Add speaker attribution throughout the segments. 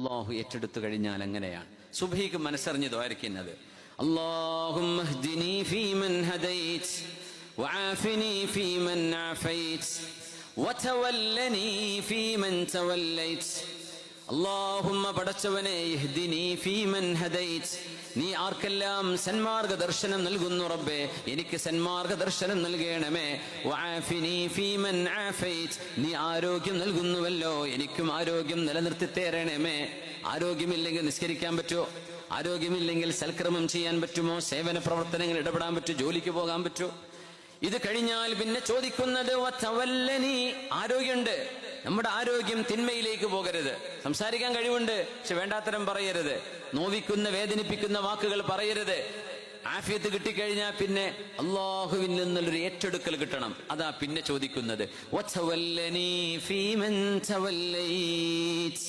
Speaker 1: അള്ളാഹു ഏറ്റെടുത്തു കഴിഞ്ഞാൽ അങ്ങനെയാണ്. സുബ്ഹിക്ക് മനസ്സറിഞ്ഞ് ദ്വാരക്കുന്നത്, അല്ലാഹുമ്മ ഹ്ദിനി ഫീമൻ ഹദൈത് വആഫിനി ഫീമൻ ആഫൈത് വതവല്ലനി ഫീമൻ തവല്ലൈത്. അല്ലാഹുമ്മ പടച്ചവനെ, ഇഹ്ദിനി ഫീമൻ ഹദൈത്, നീ ആർക്കെല്ലാം സന്മാർഗ ദർശനം നൽകുന്നു റബ്ബേ, എനിക്ക് സന്മാർഗ ദർശനം നൽകണമേ. വആഫിനി ഫീമൻ ആഫൈത്, നീ ആരോഗ്യം നൽകുന്നുവല്ലോ, എനിക്കും ആരോഗ്യം നിലനിർത്തി തരണമേ. ആരോഗ്യമില്ലെങ്കിൽ നിസ്കരിക്കാൻ പറ്റുമോ? ആരോഗ്യമില്ലെങ്കിൽ സൽക്രമം ചെയ്യാൻ പറ്റുമോ? സേവന പ്രവർത്തനങ്ങൾ ഇടപെടാൻ പറ്റുമോ? ജോലിക്ക് പോകാൻ പറ്റുമോ? ഇത് കഴിഞ്ഞാൽ പിന്നെ ചോദിക്കുന്നത് വതവല്ലനി, ആരോഗ്യമുണ്ട്, നമ്മുടെ ആരോഗ്യം തിന്മയിലേക്ക് പോകരുത്. സംസാരിക്കാൻ കഴിവുണ്ട്, പക്ഷെ വേണ്ടാത്തരം പറയരുത്. നോവിക്കുന്ന വേദനിപ്പിക്കുന്ന വാക്കുകൾ പറയരുത്. ആഫിയത്ത് കിട്ടിക്കഴിഞ്ഞാൽ പിന്നെ അള്ളാഹുവിൽ നിന്നുള്ളൊരു ഏറ്റെടുക്കൽ കിട്ടണം. അതാ പിന്നെ ചോദിക്കുന്നത്. വതവല്ലനി ഫീമൻ തവല്ലൈത്,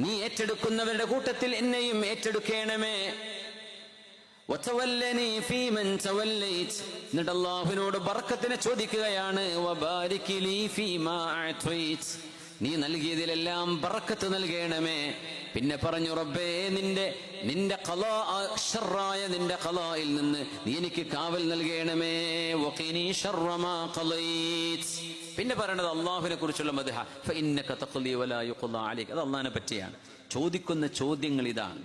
Speaker 1: നീ ഏറ്റെടുക്കുന്നവരുടെ കൂട്ടത്തിൽ എന്നെയും ഏറ്റെടുക്കണമേ. വതവല്ലനി ഫീമൻ തവല്ലൈത്, എന്നിട്ട് അല്ലാഹുവിനോട് ബർക്കത്തിനെ ചോദിക്കുകയാണ്. വബാരിക് ലീ ഫീമാ അഅതൈത്, നീ നൽകിയതിലെല്ലാം ബർക്കത്ത് നൽകണമേ. പിന്നെ പറഞ്ഞു, റബ്ബേ, നിന്റെ ഖലാ, ശർറായ നിന്റെ ഖലായിൽ നിന്ന് നീ എനിക്ക് കാവൽ നൽകണമേ. വഖിനി ശർറ മാ ഖളൈത്. പിന്നെ പറയണത് അല്ലാഹുവിനെ കുറിച്ചുള്ള മദ്ഹ, ഫഇന്നക തഖ്ലി വലാ യുഖ്ളാ അലൈക. അത് അല്ലാഹുവിനെ പറ്റിയാണ്. ചോദിക്കുന്ന ചോദ്യങ്ങൾ ഇതാണ്: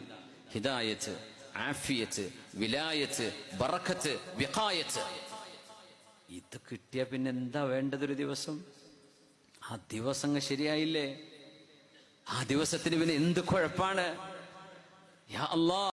Speaker 1: ഹിദായത്ത്, ആഫിയത്ത്, വിലായത്ത്, ബറക്കത്ത്, വിഖായത്ത്. ഇത് കിട്ടിയ പിന്നെ എന്താ വേണ്ടതൊരു ദിവസം? ആ ദിവസം ശരിയായില്ലേ? ആ ദിവസത്തിന് പിന്നെ എന്ത് കുഴപ്പാണ്? യാ അല്ലാഹ്.